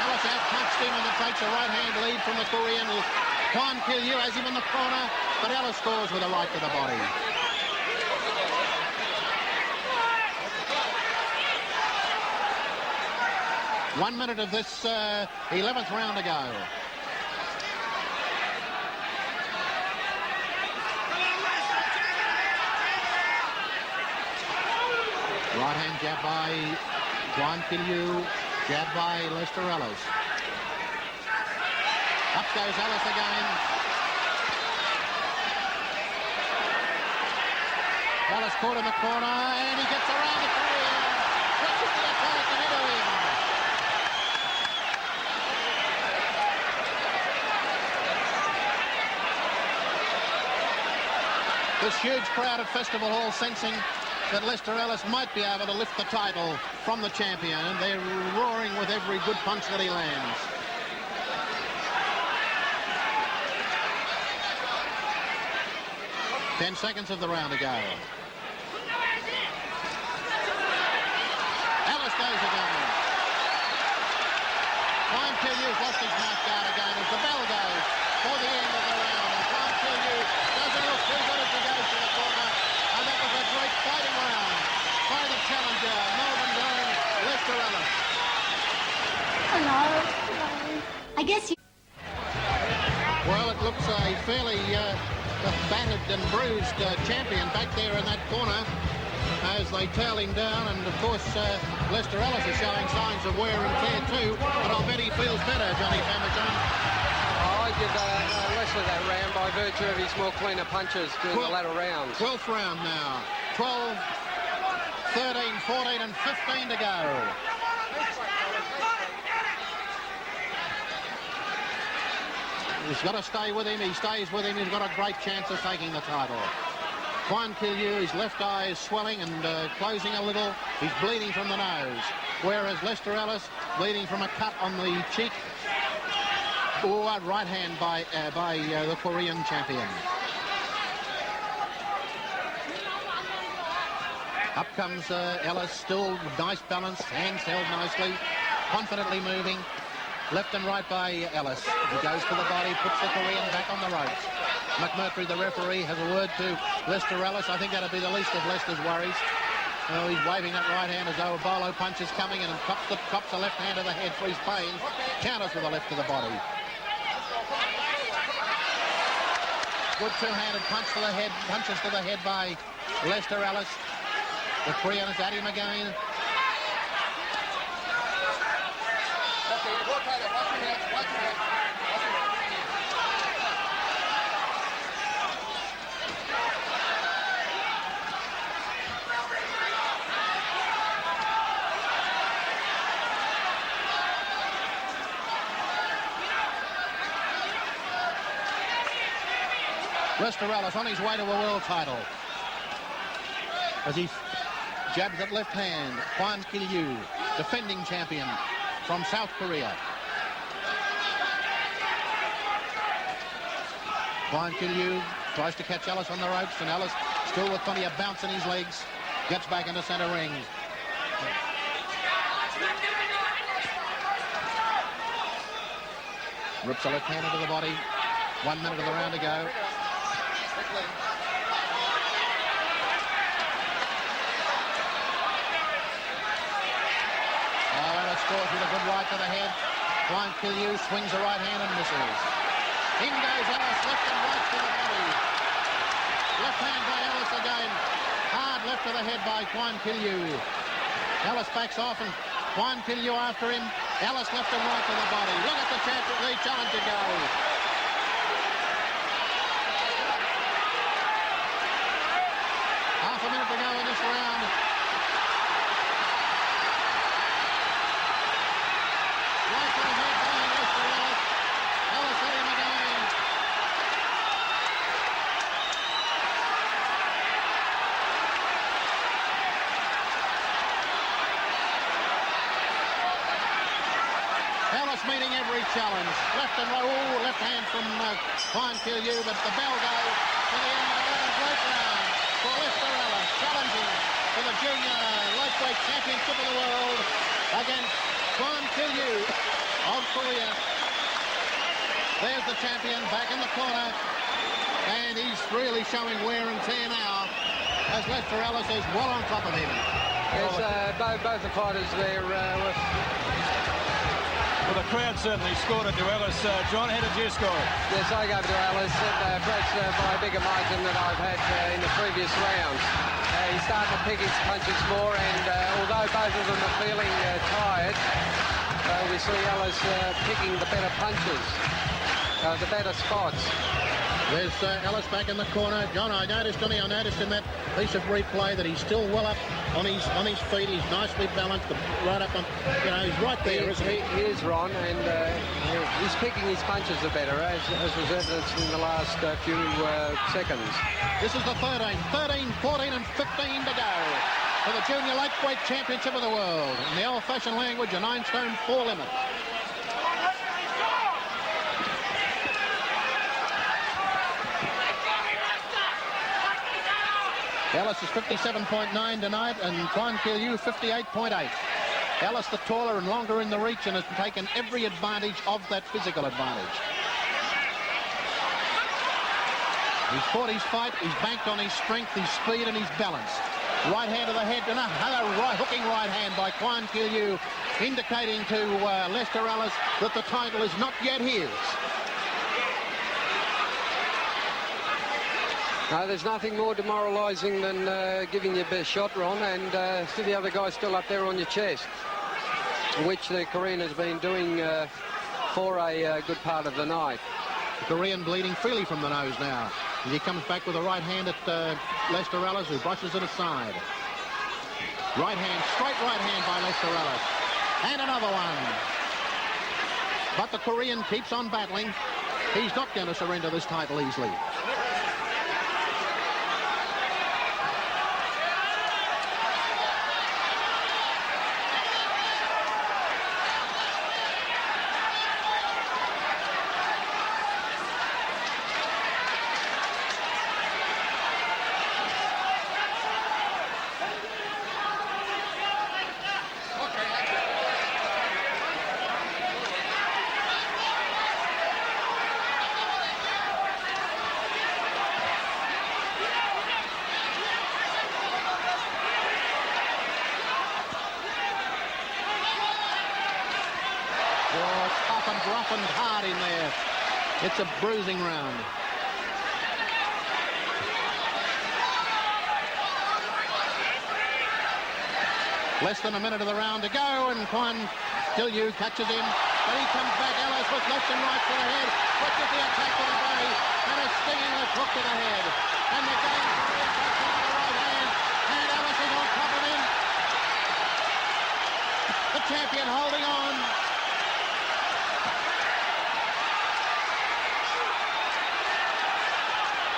Speaker 3: Ellis out-punched him, and it takes a right-hand lead from the Korean. Kwan Kil Yew has him in the corner, but Ellis scores with a right to the body. One minute of this 11th round to go. Right hand jab by Kwan Kil Yew, jab by Lester Ellis. Up goes Ellis again. Ellis caught in the corner, and he gets around the Korean. Switches the attack and into him. This huge crowd at Festival Hall sensing that Lester Ellis might be able to lift the title from the champion, and they're roaring with every good punch that he lands. Ten seconds of the round to go. Ellis goes again. Kwan Kil Yew's lost his mouth guard again as the bell goes for the end of the round. And Kwan Kil Yew doesn't look too good as he goes to the corner. And that was a great fighting round by the challenger, Melbourne Dome, Lester Ellis.
Speaker 8: Hello. Hello. I guess you...
Speaker 3: Well, it looks a fairly battered and bruised champion back there in that corner as they tail him down. And, of course, Lester Ellis is showing signs of wear and tear too. But I'll bet he feels better, Johnny Pemberton.
Speaker 4: I give Lester that round by virtue of his more cleaner punches during the latter rounds.
Speaker 3: 12th round now. 12, 13, 14 and 15 to go. He's got to stay with him. He stays with him. He's got a great chance of taking the title. Kwan Kil Yew, his left eye is swelling and closing a little. He's bleeding from the nose. Whereas Lester Ellis, bleeding from a cut on the cheek. Oh, a right hand by the Korean champion. Up comes Ellis, still nice balance, hands held nicely, confidently moving. Left and right by Ellis. He goes for the body, puts the Korean back on the ropes. McMurtry, the referee, has a word to Lester Ellis. I think that'll be the least of Lester's worries. Oh, he's waving that right hand as though a bolo punch is coming in and cops the left hand to the head for his pain. Counters with a left to the body. Good two-handed punch to the head, punches to the head by Lester Ellis. The Korean is at him again. Lester Ellis on his way to a world title as he jabs that left hand. Kwan Kil Yew, defending champion from South Korea. Kwan Kil Yew tries to catch Ellis on the ropes, and Ellis, still with plenty of bounce in his legs, gets back into center ring. Rips a left hand into the body. 1 minute of the round to go. Scores with a good right to the head. Kwan Kil Yew swings the right hand and misses. In goes Ellis, left and right to the body. Left hand by Ellis again. Hard left to the head by Kwan Kil Yew. Ellis backs off and Kwan Kil Yew after him. Ellis left and right to the body. Look at the challenger go. Half a minute to go in this round. Right to the head by Lester Ellis. Ellis hit him again. Ellis meeting every challenge. Left and right, left hand from Quan Kiu Yu, but the bell goes to the end of a great round for Lester Ellis, challenging for the junior lightweight championship of the world against Quan Kiu Yu of Korea. There's the champion back in the corner, and he's really showing wear and tear now, as Lester Ellis is well on top of him.
Speaker 4: There's both the fighters there with...
Speaker 1: Well, the crowd certainly scored it to Ellis. John, how did you score it?
Speaker 4: Yes, I go to Ellis, perhaps by a bigger margin than I've had in the previous rounds. He's starting to pick his punches more, and although both of them are feeling tired, we see Ellis picking the better punches, the better spots.
Speaker 3: There's Ellis back in the corner. John, I noticed in that piece of replay that he's still well up on his feet. He's nicely balanced, right up on, he's right there, isn't he?
Speaker 4: He is, Ron, and he's picking his punches are better, as was evidenced in the last few seconds.
Speaker 3: This is the 13, 14 and 15 to go for the Junior Lightweight Championship of the World. In the old-fashioned language, a 9-stone 4 limit. Ellis is 57.9 tonight, and Quan Kiu Yu 58.8. Ellis the taller and longer in the reach, and has taken every advantage of that physical advantage. He's fought his fight, he's banked on his strength, his speed and his balance. Right hand to the head, and another hooking right hand by Quan Kiu Yu, indicating to Lester Ellis that the title is not yet his.
Speaker 4: No, there's nothing more demoralising than giving your best shot, Ron, and see the other guy still up there on your chest, which the Korean has been doing for a good part of the night.
Speaker 3: The Korean bleeding freely from the nose now. And he comes back with a right hand at Lester Ellis, who brushes it aside. Right hand, straight right hand by Lester Ellis. And another one. But the Korean keeps on battling. He's not going to surrender this title easily. Rough and hard in there. It's a bruising round. Less than a minute of the round to go, and Quan Kiu Yu catches him. But he comes back. Ellis with left and right to the head. Watches the attack to the body, and a stinging left hook to the head. And the game Korean takes on the right hand, and Ellis is on top of him. The champion holding on.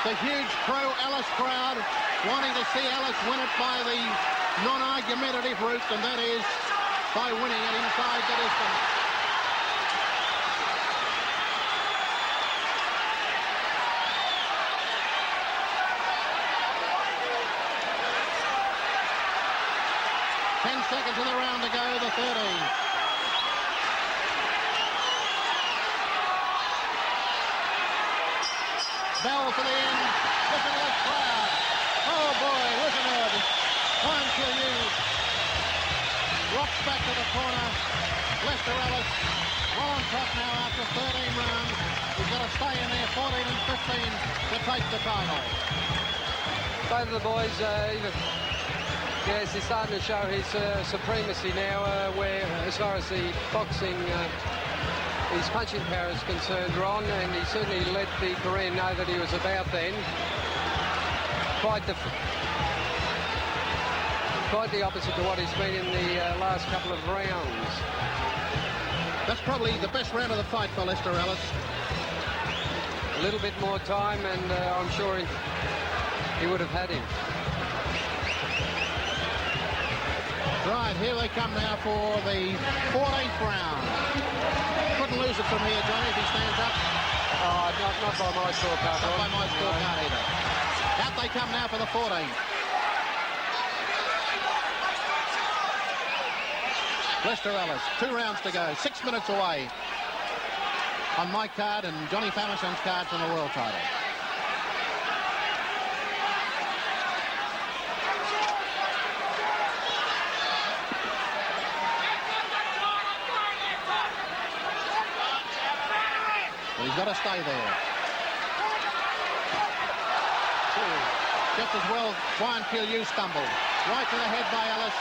Speaker 3: The huge pro-Ellis crowd wanting to see Ellis win it by the non-argumentative route, and that is by winning it inside the distance. Seconds of the round to go, the 13. Bell for the end. Listen to this crowd. Oh boy, listen to it. Quan Kiu Yu rocks back to the corner. Lester Ellis well on top now after 13 rounds. He's got to stay in there 14 and 15 to take the title.
Speaker 4: Both of the boys Yes, he's starting to show his supremacy now, where as far as the boxing, his punching power is concerned, Ron, and he certainly let the Korean know that he was about then. Quite the opposite to what he's been in the last couple of rounds.
Speaker 3: That's probably the best round of the fight for Lester Ellis.
Speaker 4: A little bit more time, and I'm sure he would have had him.
Speaker 3: Right, here they come now for the 14th round. Couldn't lose it from here, Johnny, if he stands up.
Speaker 4: Oh, not by my scorecard.
Speaker 3: Not by my scorecard either. Out they come now for the 14th. Lester Ellis, 2 rounds to go, 6 minutes away on my card and Johnny Famoson's card from the world title. But he's got to stay there. Just as well, try and kill you, stumbled. Right to the head by Ellis.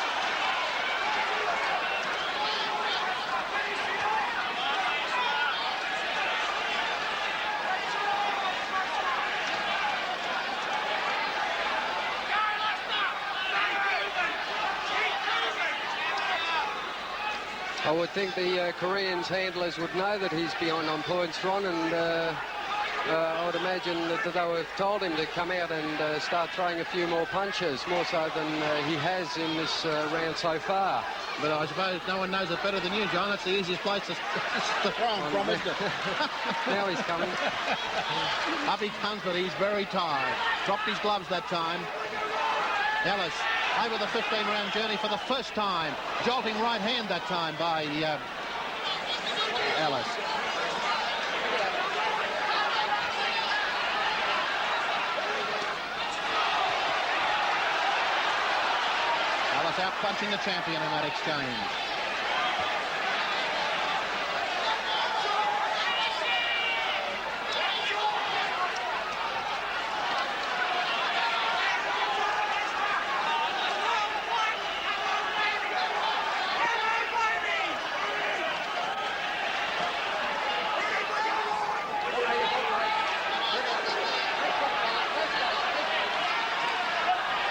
Speaker 4: I would think the Koreans' handlers would know that he's behind on points, Ron, and I would imagine that they would have told him to come out and start throwing a few more punches, more so than he has in this round so far.
Speaker 3: But I suppose no one knows it better than you, John. That's the easiest place to throw him from, isn't it?
Speaker 4: Now he's coming.
Speaker 3: Up he comes, but he's very tired. Dropped his gloves that time. Ellis over the 15-round journey for the first time. Jolting right hand that time by Ellis. Ellis out punching the champion in that exchange.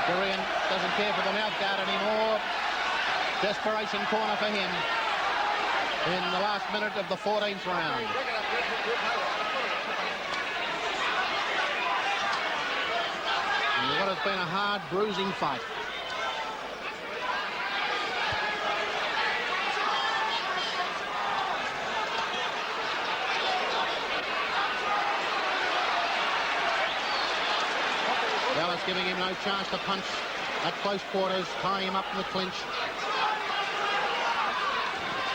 Speaker 3: Korean doesn't care for the mouth guard anymore. Desperation corner for him in the last minute of the 14th round. And what has been a hard, bruising fight. Ellis giving him no chance to punch at close quarters, tying him up in the clinch.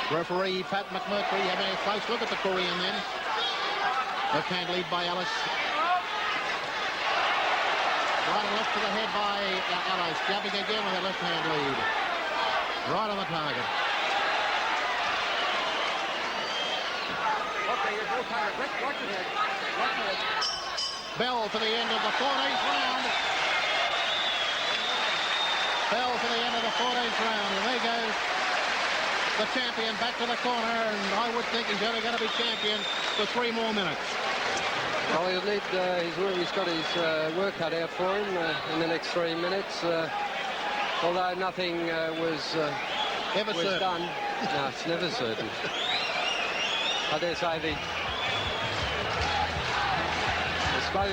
Speaker 3: Referee Pat McMurtry having a close look at the Korean then. Left hand lead by Ellis. Right and left to the head by Ellis. Jabbing again with a left hand lead. Right on the target. Bell for the end of the 14th round. Bell for the end of the 14th round. And there goes the champion back to the corner. And I would think he's only going to be champion for 3 more minutes.
Speaker 4: Well, he'll need he's got his work cut out for him in the next 3 minutes. Although nothing was done. No, it's never certain. I dare say both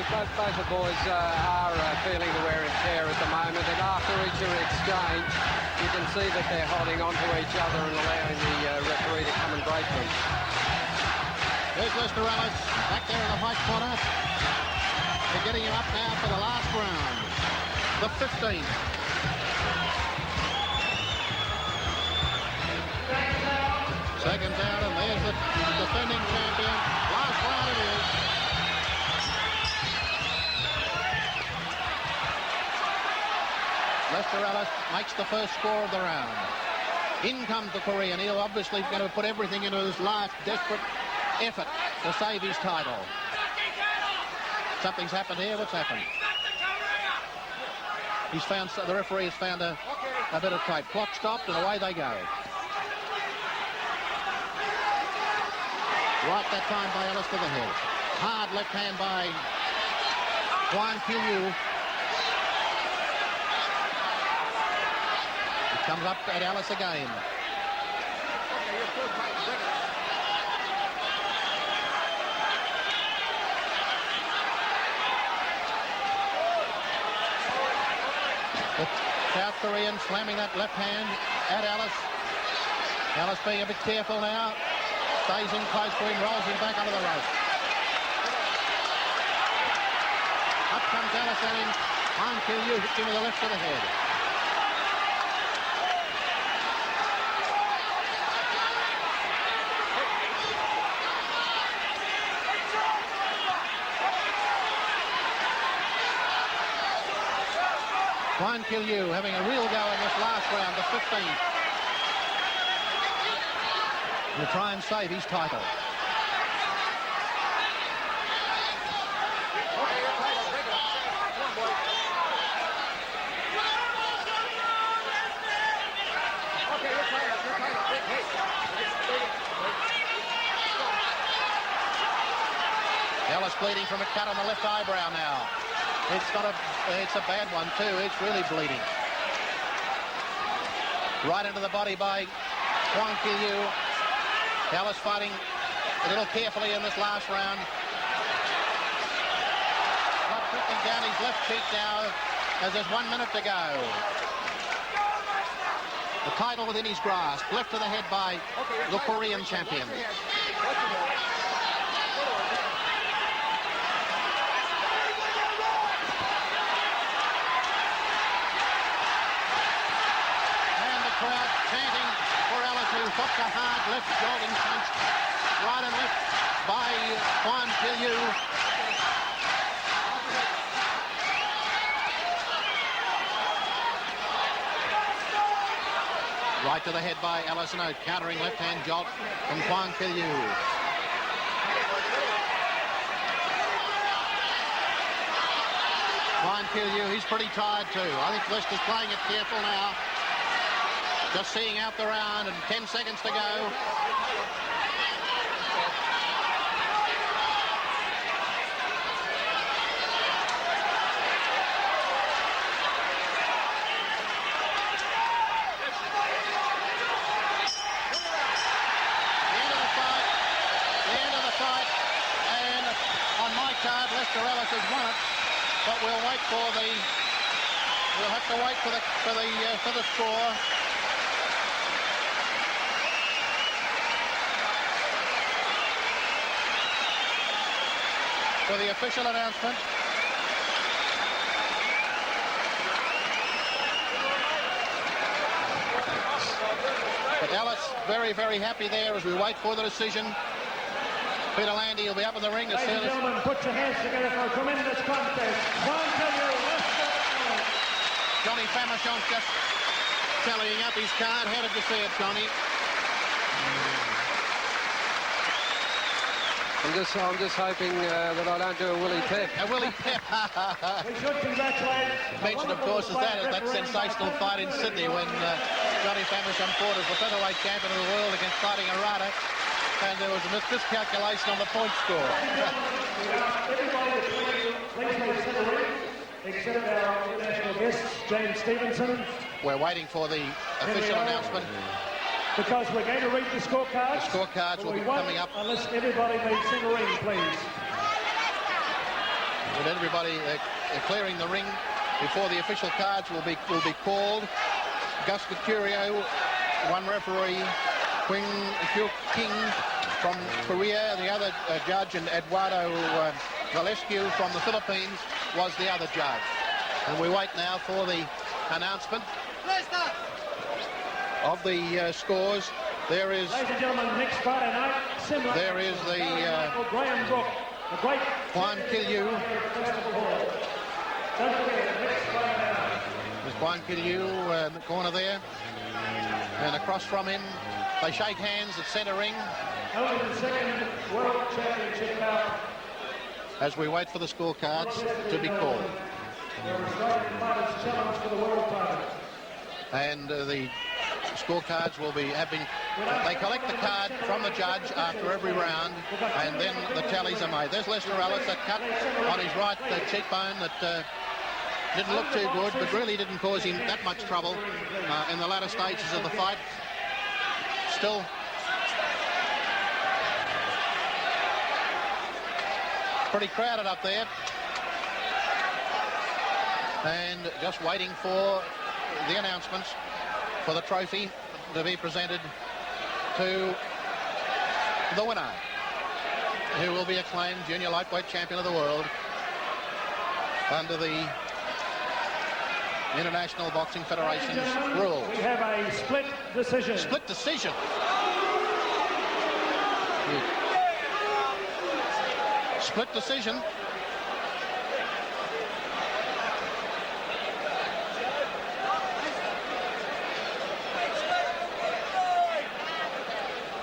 Speaker 4: the boys are feeling the wear and tear at the moment, and after each exchange you can see that they're holding on to each other and allowing the referee to come and break them.
Speaker 3: There's Lester Ellis back there in the white corner. They're getting him up now for the last round, the 15th. Seconds out, and there's the defending champion. Last round it is. Lester Ellis makes the first score of the round. In comes the Korean. He'll obviously going to put everything into his last desperate effort to save his title. Something's happened here. What's happened? The referee has found a a bit of tape. Clock stopped and away they go. Right that time by Ellis to the head. Hard left hand by Juan Quilu. It comes up at Ellis again. The South Korean slamming that left hand at Ellis. Ellis being a bit careful now. Stays in close for him, rolls him back under the rope. Up comes Ellis at him. Juan Quilu hits him with the left to the head. Juan Quilu having a real go in this last round, the 15th. He'll try and save his title. Ellis bleeding from a cut on the left eyebrow now. It's a bad one too. It's really bleeding. Right into the body by Juan Quilu. Ellis fighting a little carefully in this last round. Blood trickling down his left cheek now as there's 1 minute to go. The title within his grasp. Left to the head by the Korean champion. Crowd chanting for Ellis, who hooked a hard left golden punch. Right and left by Juan Quilu. Right to the head by Ellis, and a countering left-hand jolt from Juan Quilu. Juan Quilu, he's pretty tired too. I think Lester's playing it careful now. Just seeing out the round and 10 seconds to go. The end of the fight, and on my card, Lester Ellis has won it, but we'll have to wait for the score. For the official announcement. But Ellis very, very happy there as we wait for the decision. Peter Landy will be up in the ring as soon as...
Speaker 2: Ladies and gentlemen, put your hands together for a tremendous contest. Juan Quilu,
Speaker 3: Johnny Famechon just tallying up his card. How did you see it, Johnny?
Speaker 4: I'm just hoping that I don't do a Willie Pep.
Speaker 3: A Willie Pep.
Speaker 2: we should congratulate...
Speaker 3: Mentioned, of course, is that sensational fight in Sydney when Johnny Famechon fought as the featherweight champion of the world against Fighting Arata, and there was a miscalculation on the point score.
Speaker 2: Everybody, please make center except our international guests, James Stevenson.
Speaker 3: We're waiting for the official announcement.
Speaker 2: Because we're going to read the scorecards.
Speaker 3: The scorecards will be coming up.
Speaker 2: Unless everybody leaves in the ring, please.
Speaker 3: With everybody clearing the ring before the official cards will be called. Gus Mercurio, one referee. Quinn Hyuk King from Korea, the other judge, and Eduardo Valescu from the Philippines was the other judge. And we wait now for the announcement of the scores. There is...
Speaker 2: Ladies and gentlemen, next Friday night, similar...
Speaker 3: There is the...
Speaker 2: Graham Brook, the great...
Speaker 3: Juan Quilu.
Speaker 2: Don't forget, next Friday night.
Speaker 3: There's Juan Quilu in the corner there. And across from him, they shake hands at centre ring.
Speaker 2: Only the second World Championship bout.
Speaker 3: As we wait for the scorecards to be called.
Speaker 2: The Australian fighters challenge for the world title.
Speaker 3: and the scorecards they collect the card from the judge after every round, and then the tallies are made. There's Lester Ellis, that cut on his right cheekbone that didn't look too good, but really didn't cause him that much trouble in the latter stages of the fight. Still pretty crowded up there, and just waiting for the announcements for the trophy to be presented to the winner, who will be acclaimed junior lightweight champion of the world under the International Boxing Federation's rules.
Speaker 2: We have a split decision.
Speaker 3: Split decision. Split decision.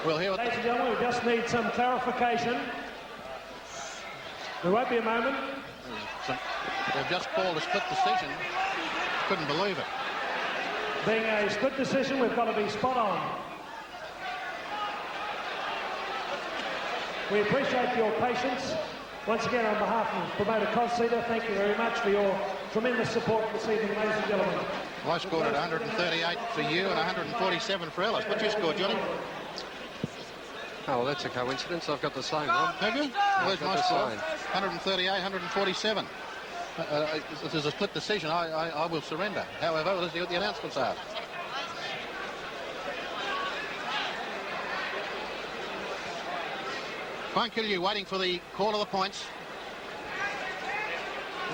Speaker 3: We'll hear what
Speaker 2: Ladies and gentlemen, we just need some clarification. There won't be a moment.
Speaker 3: They've just called a split decision. Couldn't believe it.
Speaker 2: Being a split decision, we've got to be spot on. We appreciate your patience. Once again, on behalf of promoter Cosseeder, thank you very much for your tremendous support this evening, ladies and gentlemen.
Speaker 3: Well, I scored at 138 for you and 147 for Ellis. What you scored, Johnny?
Speaker 4: Oh, well, that's a coincidence. I've got the same one.
Speaker 3: Have you? Where's my score? 138, 147. This is a split decision. I will surrender. However, let's see what the announcements are. Fine, Killiu waiting for the call of the points.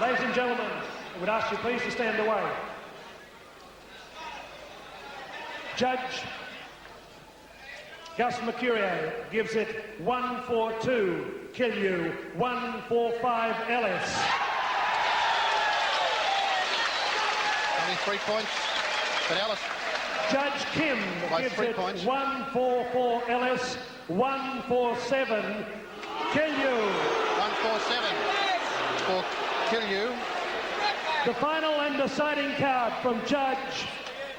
Speaker 2: Ladies and gentlemen, I would ask you please to stand away. Judge Gus Mercurio gives it 1-4-2, Killiu, 1-4-5, Ellis.
Speaker 3: Only 3 points, but Ellis.
Speaker 2: Judge Kim gives it 1-4-4, Ellis, 1-4-7, Killiu.
Speaker 3: 1-4-7 for Killiu.
Speaker 2: The final and deciding card from Judge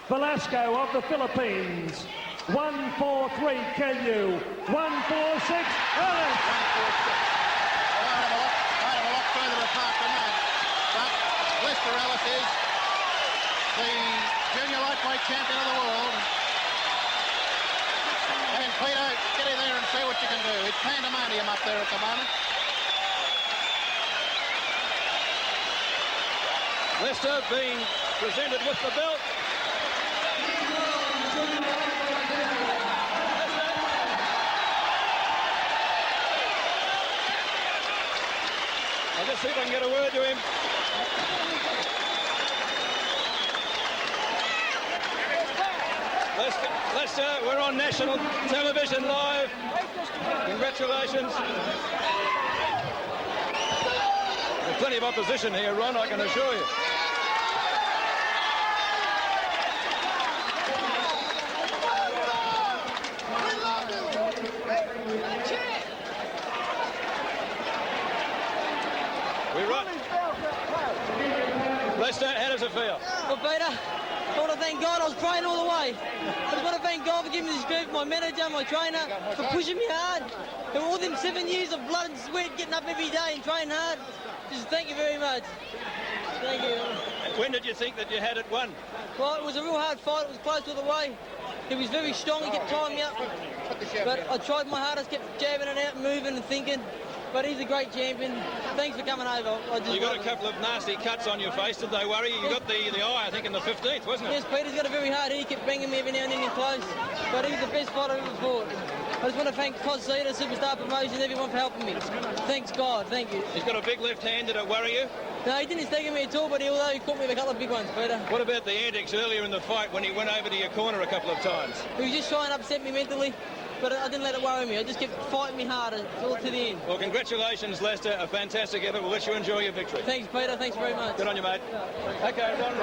Speaker 2: Velasco of the Philippines. 1-4-3, Killiu. 1-4-6, Ellis.
Speaker 3: I'd have a lot further apart than that. But Lester Ellis is the junior lightweight champion of the world. And Peter, get in there and see what you can do. It's pandemonium up there at the moment.
Speaker 1: Lester being presented with the belt. I'll just see if I can get a word to him. Lester, we're on national television live. Congratulations. There's plenty of opposition here, Ron, I can assure you. Lester, how does it feel?
Speaker 9: Well, Peter, I want to thank God. I was praying all the way. I just want to thank God for giving me the strength, my manager, my trainer, for pushing me hard. And all them 7 years of blood and sweat, getting up every day and training hard. Just thank you very much. Thank you.
Speaker 1: When did you think that you had it won?
Speaker 9: Well, it was a real hard fight. It was close all the way. He was very strong. He kept tying me up. But I tried my hardest, kept jabbing it out, moving and thinking. But he's a great champion. Thanks for coming over.
Speaker 1: You got a couple of nasty cuts on your face. Did they worry you? You got the eye, I think, in the 15th, wasn't it?
Speaker 9: Yes, Peter's got a very hard hit. He kept banging me every now and then in close. But he's the best fighter I've ever fought. I just want to thank Cosseeder, Superstar Promotions, everyone for helping me. Thanks, God. Thank you.
Speaker 1: He's got a big left hand. Did it worry you?
Speaker 9: No, he didn't stagger me at all, but although he caught me with a couple of big ones, Peter.
Speaker 1: What about the antics earlier in the fight when he went over to your corner a couple of times?
Speaker 9: He was just trying to upset me mentally. But I didn't let it worry me. I just kept fighting me harder all to the end.
Speaker 1: Well, congratulations, Lester. A fantastic effort. We'll let you enjoy your victory.
Speaker 9: Thanks, Peter. Thanks very much.
Speaker 1: Good on you, mate. Okay, Ron.